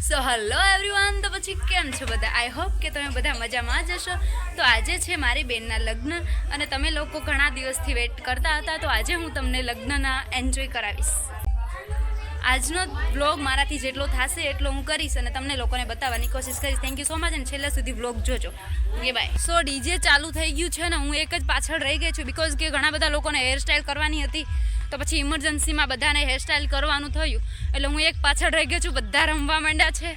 So hello everyone, તો પછી કેમ છો બધા? આઈ હોપ કે તમે બધા મજામાં જ હશો. તો આજે છે મારી બેનના લગ્ન અને તમે લોકો ઘણા દિવસથી વેઇટ કરતા હતા, તો આજે હું તમને લગ્નના એન્જોય કરાવીશ. આજનો વ્લોગ મારાથી જેટલો થશે એટલો હું કરીશ અને તમને લોકોને બતાવવાની કોશિશ કરીશ. થેન્ક યુ સો મચ અને છેલ્લા સુધી વ્લોગ જોજો. Okay bye. સો ડીજે ચાલુ થઈ ગયું છે ને હું એક જ પાછળ રહી ગઈ છું બિકોઝ કે ઘણા બધા લોકોને હેરસ્ટાઈલ કરવાની હતી, તો પછી ઇમરજન્સીમાં બધાને હેરસ્ટાઈલ કરવાનું થયું એટલે હું એક પાછળ રહી ગઈ છું. બધા રમવા માંડ્યા છે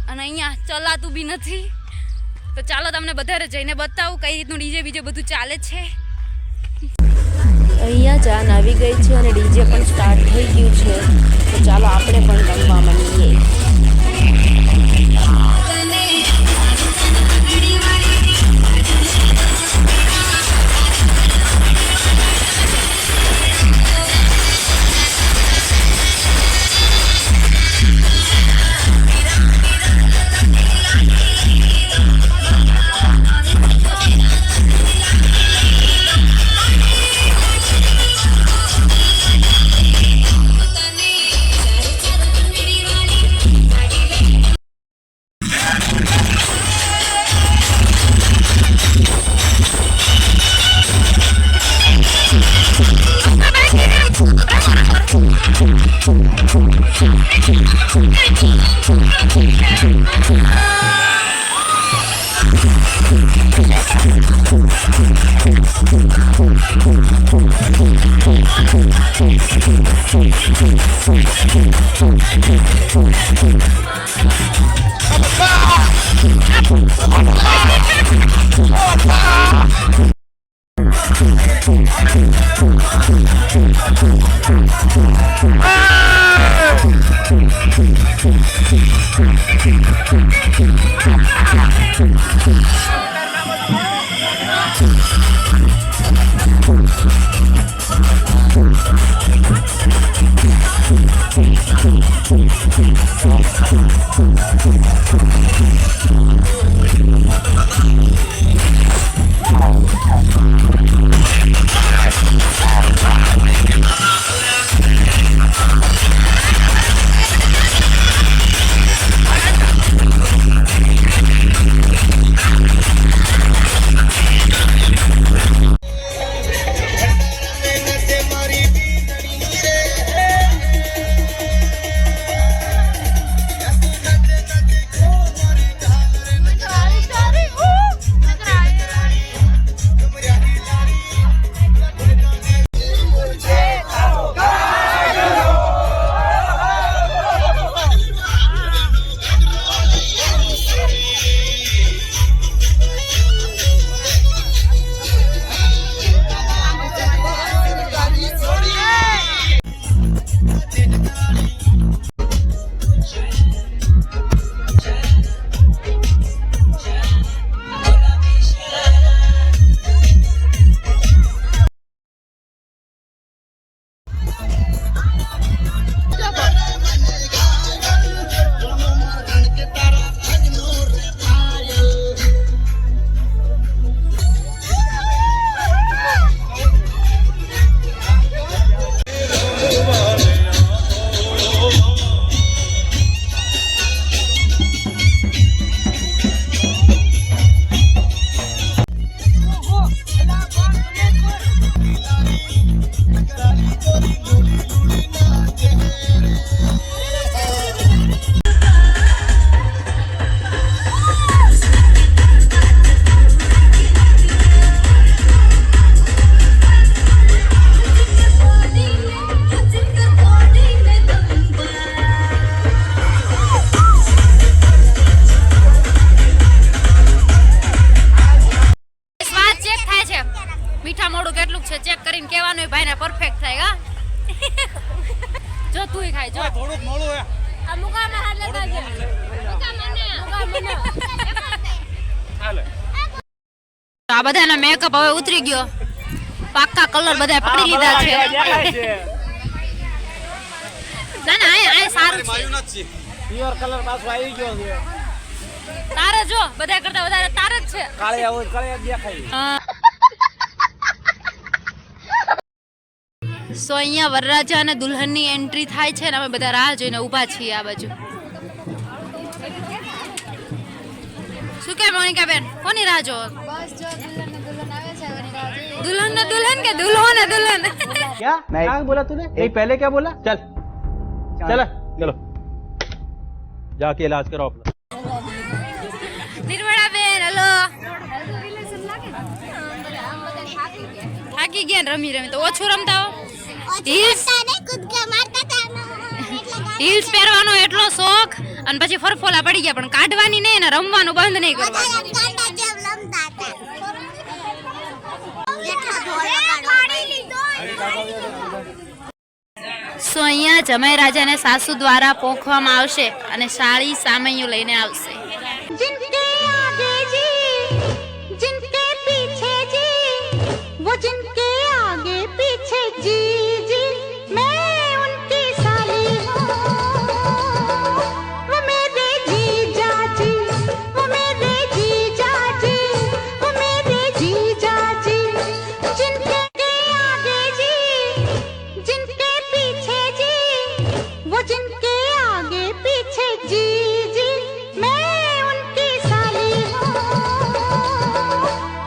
અને અહીંયા ચલાતું બી નથી, તો ચાલો તમને વધારે જઈને બતાવું કઈ રીતનું ડીજે બીજે બધું ચાલે છે. અહીંયા જાન આવી ગઈ છે અને ડીજે પણ સ્ટાર્ટ થઈ ગયું છે, તો ચાલો આપણે પણ રમવા માંડીએ. મીઠા મોડું કેટલું છે ચેક કરીને કહેવાનું હોય ભાઈને પરફેક્ટ થાય. જો તુંય ખાય જો થોડુંક મોડું હે આ મુકામાં હાથ લગાવજે હાલે. આ બધાનો મેકઅપ હવે ઉતરી ગયો, પાક્કા કલર બધા પકડી લીધા છે. ના ના આ સારું છે, પ્યોર કલર પાછો આવી ગયો છે. તારે જો બધા કરતા વધારે તારે જ છે. કાળે આવો કાળે દેખાય. સો અહીંયા વરરાજા અને દુલ્હનની એન્ટ્રી થાય છે ને અમે બધા રાહ જોઈને ઊભા છીએ આ બાજુ. શું કે મોનિકાબેન કોની રાહ જો? दुल्हन ने दुल्हन के दुल्हो ने दुल्हन क्या क्या बोला तूने नहीं पहले क्या बोला चल चल चलो जाके इलाज करो अपना निर्मला बेन हेलो થાકી ગયા ને રમી રમી તો ઓછું રમતા હો હીલ્સ પહેરવાનો એટલો શોખ અને પછી ફરફોલા પડી ગયા પણ કાઢવાની નહીં ને રમવાનું બંધ નહીં કરવાનું સો અહીંયા જમાઈ રાજાને સાસુ દ્વારા પોખવામાં આવશે અને સાળી સામૈયું લઈને આવશે जिनके आगे जी जिनके पीछे जी वो जिनके आगे पीछे जी जी मैं उनकी साली हूँ वो मेरे जीजा जी वो मेरे जीजा जी वो मेरे जीजा जी जिनके आगे जी जिनके पीछे जी वो जिनके आगे पीछे जी जी मैं उनकी साली हूँ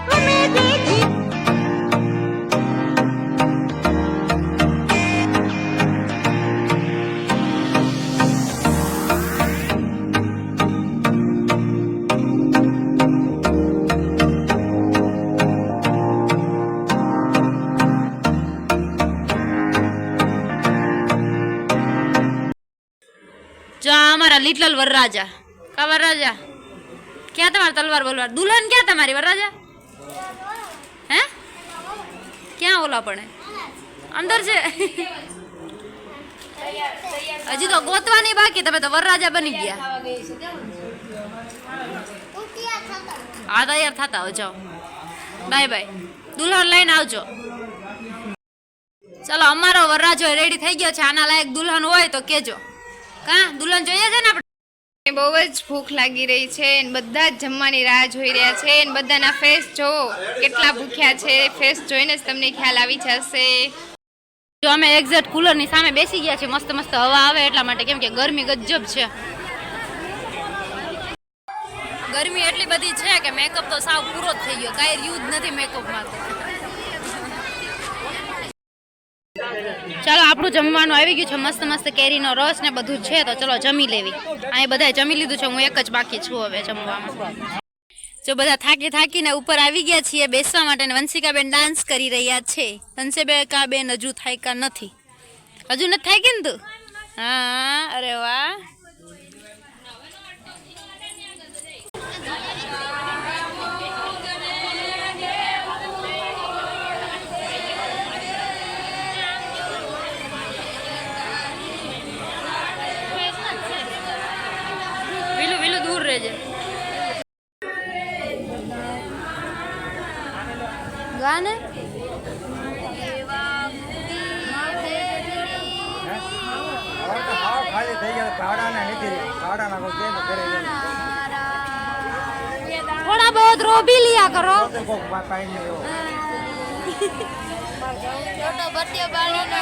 वो मेरे जी જો આ અમારા લિટલ વરરાજા કા વરરાજા ક્યાં તમારી તલવાર બોલવા દુલ્હન ક્યાં તમારી વરરાજા હે ક્યાં ઓલા પડે અંદર છે હજી તો ગોતવાની બાકી તમે તો વરરાજા બની ગયા હા તૈયાર થતા હો જાઓ બાય બાય દુલ્હન લઈને આવજો ચલો અમારો વરરાજો રેડી થઈ ગયો છે આના લાયક દુલ્હન હોય તો કેજો કા દુલ્હન જોઈએ છે ને આપણે બહુ જ ભૂખ લાગી રહી છે અને બધા જ જમવાની રાહ જોઈ રહ્યા છે અને બધાના ફેસ જો કેટલા ભૂખ્યા છે ફેસ જોઈને જ તમને ખ્યાલ આવી જશે જો અમે એક્ઝેક્ટ કુલરની સામે બેસી ગયા છે મસ્ત મસ્ત હવા આવે એટલા માટે કેમ કે ગરમી ગજબ છે ગરમી એટલી બધી છે કે મેકઅપ તો સાવ પૂરો જ થઈ ગયો કાંઈ રહ્યું જ નથી મેકઅપમાં તો ચાલો આપણું જમવાનું આવી ગયું છે મસ્ત મસ્ત કેરીનો રસ ને બધું છે તો ચલો જમી લેવી અહીં બધાએ જમી લીધું છે હું એક જ બાકી છું હવે જમવામાં જો બધા થાકીને ઉપર આવી ગયા છીએ બેસવા માટે ને વંશિકાબેન ડાન્સ કરી રહ્યા છે વંશિકાબેન હજુ થાક્યા નથી હજુ નથી થાકી ને તું હા અરે વાહ દૂર રહેજે ગાને ખાલી થઈ ગયા કાડાના નથી કાડાના કોઈ કે ઘરે થોડા બહુત રો ભી લિયા કરો કોક પાઈ ને એવો છોટો બર્થડે બાળકો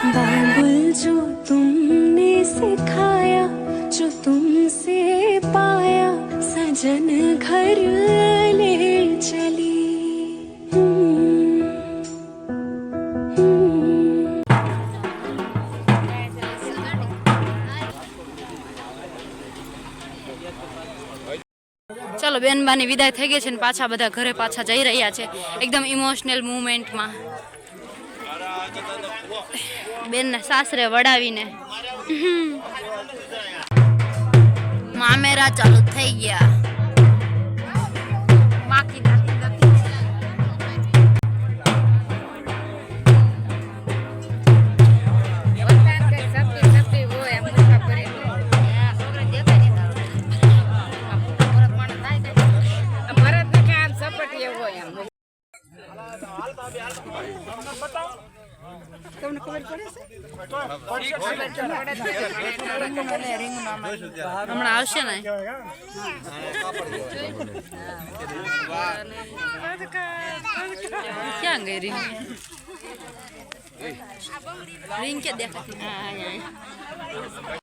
बाबुल जो तुमने सिखाया जो तुमसे पाया सजन घर ले चली ચલો બેનબાની વિદાય થઈ ગઈ છે ને પાછા બધા ઘરે પાછા જઈ રહ્યા છે એકદમ ઇમોશનલ મુવમેન્ટમાં બેનને સાસરે વડાવીને મામેરા ચાલુ થઈ ગયા હમણાં આવશે ને ક્યાં ગઈ રીંગ રિંગ કે દેખાતી હા